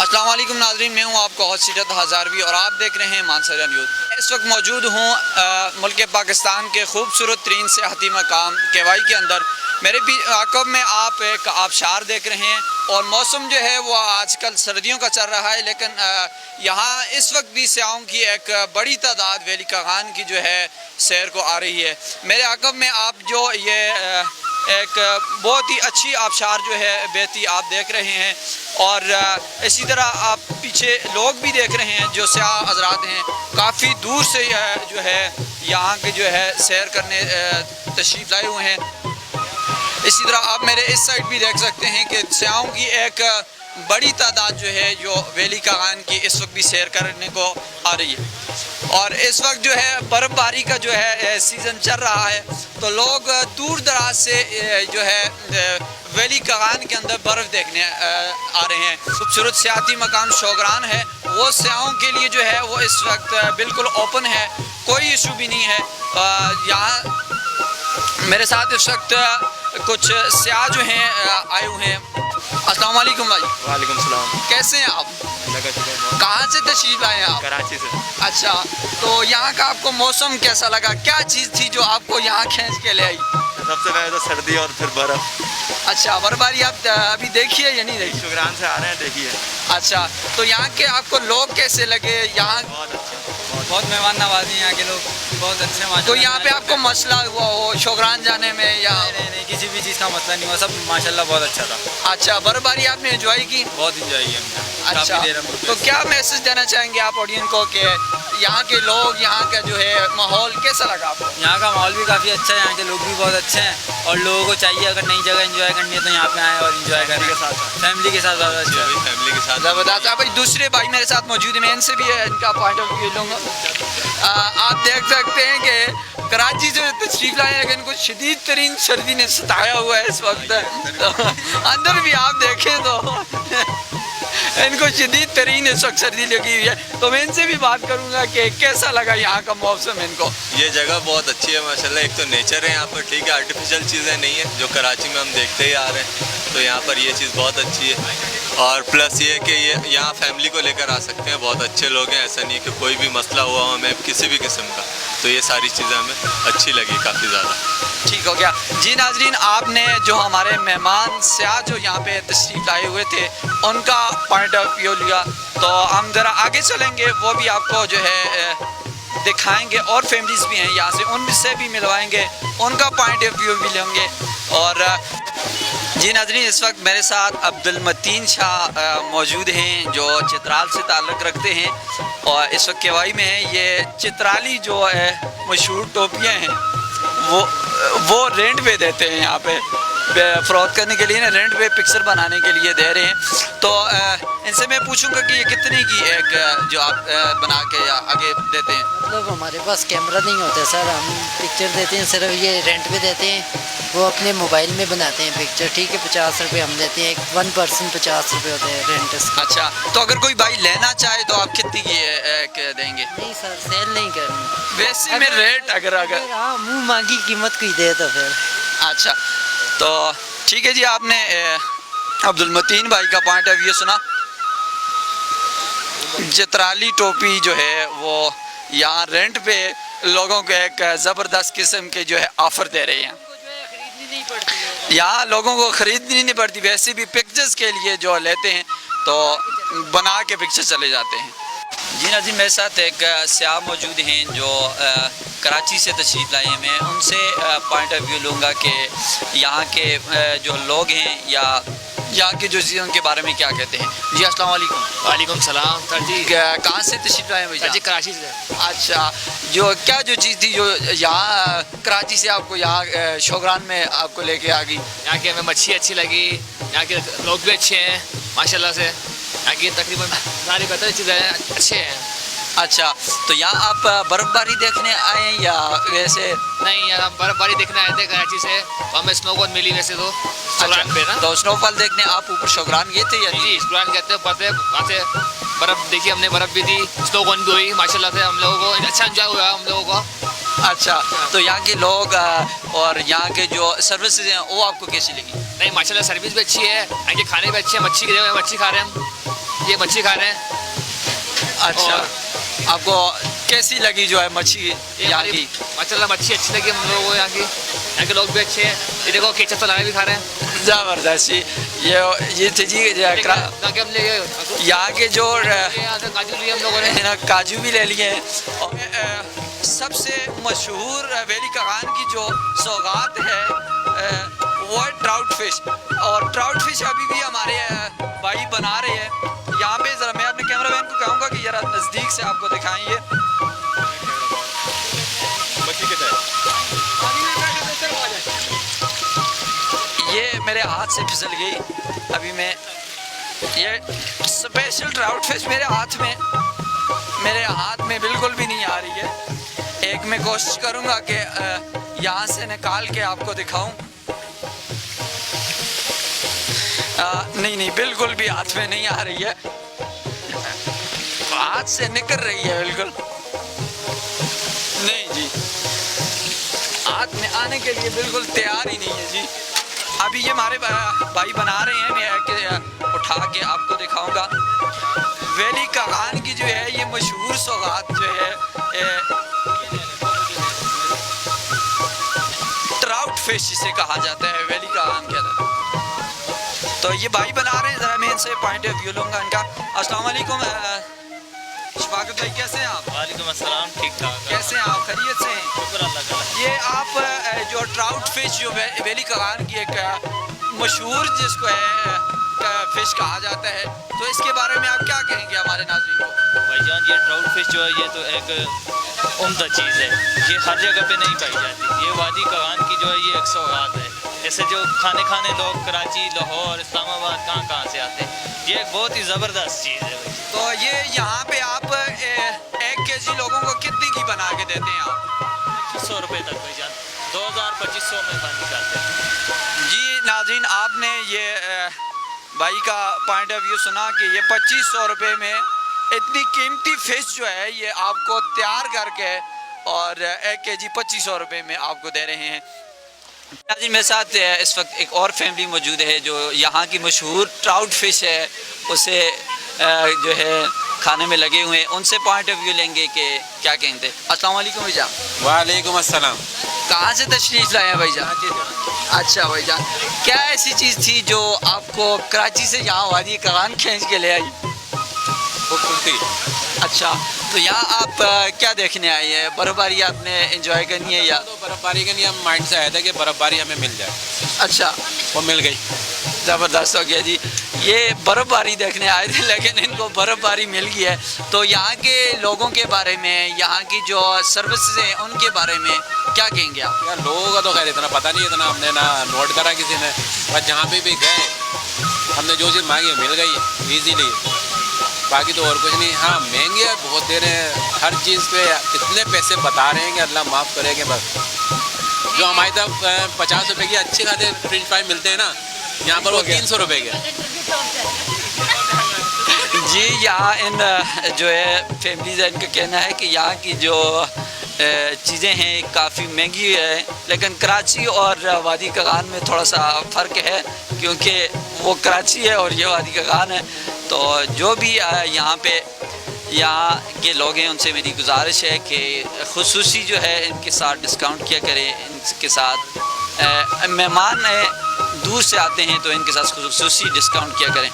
अस्सलाम वालेकुम नाज़रीन, मैं हूँ आपका होस्ट सिरत हज़ारवी और आप देख रहे हैं मानसरा न्यूज़। इस वक्त मौजूद हूँ मुल्क पाकिस्तान के खूबसूरत तरीन सियाहती मकाम केवाई के अंदर। मेरे भी आकब में आप एक आबशार देख रहे हैं और मौसम जो है वो आजकल सर्दियों का चल रहा है, लेकिन यहाँ इस वक्त भी सयाहों की एक बड़ी तादाद वैली कागान की जो है सैर को आ रही है। मेरे आकब में आप जो ये एक बहुत ही अच्छी आबशार जो है बहती आप देख रहे हैं और इसी तरह आप पीछे लोग भी देख रहे हैं जो सयाह हज़रात हैं, काफ़ी दूर से जो है यहाँ के जो है सैर करने तशरीफ़ लाए हुए हैं। इसी तरह आप मेरे इस साइड भी देख सकते हैं कि सयाहों की एक बड़ी तादाद जो है जो वैली कागान की इस वक्त भी सैर करने को आ रही है। और इस वक्त जो है बर्फ़बारी का जो है सीज़न चल रहा है, तो लोग दूर दराज से जो है वैली कागान के अंदर बर्फ़ देखने आ रहे हैं। खूबसूरत सियाती मकाम शोगरान है, वो सयाहों के लिए जो है वो इस वक्त बिल्कुल ओपन है, कोई इशू भी नहीं है। यहाँ मेरे साथ इस वक्त कुछ सयाह जो हैं आए हुए हैं। अस्सलाम वालेकुम भाई। वालेकुम सलाम। कैसे हैं आप? कहाँ से तशरीफ लाए हैं आप? कराची से। अच्छा, तो यहाँ का आपको मौसम कैसा लगा? क्या चीज़ थी जो आपको यहाँ खींच के ले आई? सबसे पहले तो सर्दी और फिर बर्फ़। अच्छा, बर्फबारी आप अभी देखिए या नहीं देखी? शुक्रान से आ रहे हैं, देखिए। अच्छा, तो यहाँ के आपको लोग कैसे लगे? यहाँ बहुत अच्छे, बहुत मेहमान नवाजी यहाँ के लोग, बहुत अच्छे। तो यहाँ पे आपको मसला हुआ हो शोगरान जाने में या? नहीं, किसी भी चीज़ का मसला नहीं हुआ, सब माशाल्लाह बहुत अच्छा था। अच्छा, बर्फबारी आपने एंजॉय की? बहुत इंजॉय किया हमने। अच्छा, तो क्या मैसेज देना चाहेंगे आप ऑडियंस को कि यहाँ के लोग, यहाँ का जो है माहौल कैसा लगा आपको? यहाँ का माहौल भी काफ़ी अच्छा है, यहाँ के लोग भी बहुत अच्छे हैं और लोगों को चाहिए अगर नई जगह एंजॉय करनी है तो यहाँ पे आए और एंजॉय करें फैमिली के साथ। ज़्यादा अच्छा है, फैमिली के साथ ज़बरदस्त। भाई दूसरे भाई मेरे साथ मौजूद है, मैं इनसे भी इनका पॉइंट ऑफ व्यू लूँगा। आप देख सकते हैं कि कराची से तशरीफ लाए लेकिन इनको शदीद तरीन सर्दी ने सताया हुआ है इस वक्त। तो अंदर भी आप देखें तो इनको शदीद तरीन इस वक्त सर्दी लगी हुई है। तो मैं इनसे भी बात करूंगा कि कैसा लगा यहाँ का मौसम इनको। ये जगह बहुत अच्छी है माशाल्लाह। एक तो नेचर है यहाँ पर, ठीक है, आर्टिफिशियल चीज़ें नहीं है जो कराची में हम देखते ही आ रहे हैं, तो यहाँ पर ये चीज़ बहुत अच्छी है। और प्लस ये कि ये यहाँ फैमिली को लेकर आ सकते हैं, बहुत अच्छे लोग हैं, ऐसा नहीं कि कोई भी मसला हुआ हमें किसी भी किस्म का, तो ये सारी चीज़ें हमें अच्छी लगी काफ़ी ज़्यादा। ठीक हो गया जी। नाजरीन, आपने जो हमारे मेहमान सयाह जो यहाँ पे तशरीफ लाए हुए थे उनका पॉइंट ऑफ व्यू लिया, तो हम ज़रा आगे चलेंगे, वो भी आपको जो है दिखाएंगे और फैमिलीज़ भी हैं यहाँ से, उनसे भी मिलवाएंगे, उनका पॉइंट ऑफ व्यू भी लेंगे। और जी नाजरीन, इस वक्त मेरे साथ अब्दुल मतीन शाह मौजूद हैं जो चित्राल से ताल्लुक़ रखते हैं और इस वक्त केवाई में है। ये चित्राली जो है मशहूर टोपियाँ हैं वो रेंट पे देते हैं, यहाँ पे फ़रोख्त करने के लिए ना, रेंट पे पिक्चर बनाने के लिए दे रहे हैं। तो इनसे मैं पूछूंगा कि ये कितने की एक जो आप बना के या आगे देते हैं? मतलब हमारे पास कैमरा नहीं होता सर, हम पिक्चर देते हैं, सिर्फ ये रेंट पे देते हैं, वो अपने मोबाइल में बनाते हैं पिक्चर, ठीक है। 50 रुपये हम देते हैं, 1 पर्सन 50 रुपये होते हैं रेंट। अच्छा, तो अगर कोई भाई लेना चाहे तो आप कितनी की देंगे? नहीं सर, सेल नहीं करनी, वैसे में रेट अगर हाँ मुँह मांगी कीमत कोई दे तो फिर। अच्छा, तो ठीक है जी, आपने अब्दुल मतीन भाई का पॉइंट ऑफ व्यू सुना। चित्राली टोपी जो है वो यहाँ रेंट पे लोगों को एक ज़बरदस्त किस्म के जो है ऑफ़र दे रहे हैं। यहाँ लोगों को ख़रीदनी नहीं पड़ती, वैसे भी पिक्चर्स के लिए जो लेते हैं तो बना के पिक्चर चले जाते हैं। जी नाज़रीन, मेरे साथ एक सयाह मौजूद हैं जो कराची से तशरीफ़ लाए हैं। मैं उनसे पॉइंट ऑफ व्यू लूँगा कि यहाँ के जो लोग हैं या यहाँ के जो चीज़ों के बारे में क्या कहते हैं। जी अस्सलाम वालेकुम। वालेकुम सलाम सर जी। कहाँ से तशरीफ़ लाए हैं भाई? जी कराची से। अच्छा, जो क्या जो चीज़ थी जो यहाँ कराची से आपको यहाँ शोगरान में आपको लेके आ गई? यहाँ की हमें मच्छी अच्छी लगी, यहाँ के लोग भी अच्छे हैं माशाल्लाह से, यहाँ की तकरीबन सारी बेहतर चीज़ें अच्छे हैं। अच्छा, तो यहाँ आप बर्फ़बारी देखने आए हैं या वैसे? नहीं, यहाँ बर्फ़बारी देखने आए थे कराची से, तो हमें स्नोफॉल मिली वैसे तो शोगरान पे ना। तो स्नोफॉल देखने आप ऊपर शोगरान गए थे या नहीं? जी, शोगरान कहते हैं, पते वहाँ से बर्फ़ देखी हमने, बर्फ़ भी थी, स्नोफॉल भी हुई माशाल्लाह से, हम लोगों को अच्छा इंजॉय हुआ हम लोगों को। अच्छा, तो यहाँ के लोग और यहाँ के जो सर्विसेज हैं वो आपको कैसी लगी? नहीं माशाल्लाह सर्विस भी अच्छी है, यहाँ के खाने भी अच्छे हैं, मच्छी की जगह मच्छी खा रहे हैं हम। ये मच्छी खा रहे हैं। अच्छा, और- आपको कैसी लगी जो है मच्छी यहाँ की? माशाल्लाह मच्छी अच्छी लगी हम लोगों को, यहाँ के लोग भी अच्छे हैं। ये देखो केचप तो लगा भी खा रहे हैं। ज़बरदस्ती। ये थी जी ताकि हम ले यहाँ के जो यहाँ से काजू लिए हम लोगों ने। है ना, काजू भी ले लिए हैं। और सबसे मशहूर वैली कगान की जो सौगात है वो है ट्राउट फिश। और ट्राउट फिश अभी भी हमारे भाई बना रहे हैं यहाँ पे। ज़रा मैं अपने कैमरामैन को कहूँगा कि ज़रा नज़दीक से आपको दिखाएंगे। ये मेरे हाथ से फिसल गई अभी। मैं ये स्पेशल ट्राउट फिश मेरे हाथ में बिल्कुल भी नहीं आ रही है। एक मैं कोशिश करूँगा कि यहाँ से निकाल के आपको दिखाऊं। नहीं, बिल्कुल भी हाथ में नहीं आ रही है। हाथ से निकल रही है बिल्कुल। नहीं जी, हाथ में आने के लिए बिल्कुल तैयार ही नहीं है जी। अभी ये हमारे भाई बना रहे हैं, मैं उठा के आपको दिखाऊंगा। वैली कगान की जो है ये मशहूर सौगात जो है ट्राउट फिश जिसे कहा जाता है वैली कगान के अंदर। तो ये भाई बना रहे हैं, ज़रा मैं इनसे पॉइंट ऑफ व्यू लूँगा इनका। अस्सलाम वालेकुम शफाकत भाई, कैसे हैं आप? वालेकुम अस्सलाम, ठीक ठाक। कैसे हैं आप? खैरियत से हैं? शुक्र अल्लाह का। ये आप जो ट्राउट फिश जो वैली कगान की एक मशहूर जिसको है फिश कहा जाता है, तो इसके बारे में आप क्या कहेंगे हमारे नाज़रीन को? भाईजान ये ट्राउट फिश जो है ये तो एक उम्दा चीज़ है, ये हर जगह पे नहीं पाई जाती। ये वादी कगान की जो है ये एक सौगात है। जैसे जो खाने लोग कराची, लाहौर, इस्लामाबाद कहाँ से आते हैं, ये एक बहुत ही ज़बरदस्त चीज़ है भाई। तो ये यहाँ पे आप 1 केजी लोगों को कितने की बना के देते हैं आप? 2500 रुपये तक भाईजान, 2000-2500 में बंद करते हैं। जी नाज़रीन, आपने ये भाई का पॉइंट ऑफ व्यू सुना कि ये 2500 रुपये में इतनी कीमती फ़िश जो है ये आपको तैयार करके और 1 केजी 2500 रुपये में आपको दे रहे हैं। नाज़रीन, मेरे साथ इस वक्त एक और फैमिली मौजूद है जो यहाँ की मशहूर ट्राउट फिश है उसे जो है खाने में लगे हुए हैं। उनसे पॉइंट ऑफ व्यू लेंगे कि क्या कहते हैं। अस्सलाम वालेकुम भैया। वालेकुम अस्सलाम। कहाँ से तशरीफ़ लाए हैं भाईजान? अच्छा भाईजान, क्या ऐसी चीज़ थी जो आपको कराची से यहाँ वादी कगान खींच के ले आई? खूबसूरती। अच्छा, तो यहाँ आप क्या देखने आए हैं? बर्फ़बारी आपने एंजॉय करनी है या? तो बर्फ़बारी के लिए हम माइंड से आया था कि बर्फ़बारी हमें मिल जाए, अच्छा, वो मिल गई। ज़बरदस्त हो गया जी। ये बर्फ़बारी देखने आए थे लेकिन इनको बर्फ़बारी मिल गई है। तो यहाँ के लोगों के बारे में, यहाँ की जो सर्विसेज हैं उनके बारे में क्या कहेंगे आप? यार लोगों का तो खैर इतना पता नहीं, इतना हमने ना नोट करा किसी ने, बस जहाँ पे भी गए हमने जो चीज़ मांगी मिल गई ईजीली। बाकी तो और कुछ नहीं। हाँ, महंगी है, बहुत दे रहे हैं हर चीज़ पे, इतने पैसे बता रहे हैं कि अल्लाह माफ़ करेंगे। बस जो हमारी तरफ 50 रुपये की अच्छे खाते फ्रेंच फ्राई मिलते हैं ना, यहाँ पर वो 300 रुपये के। जी, यहाँ इन जो है फैमिलीज़ है, इनका कहना है कि यहाँ की जो चीज़ें हैं काफ़ी महंगी है, लेकिन कराची और वादी कगान में थोड़ा सा फ़र्क है क्योंकि वो कराची है और ये वादी कगान है। तो जो भी यहाँ के लोग हैं उनसे मेरी गुजारिश है कि खुसूसी जो है इनके साथ डिस्काउंट किया करें। इनके साथ मेहमान दूर से आते हैं तो इनके साथ खुसूसी डिस्काउंट किया करें।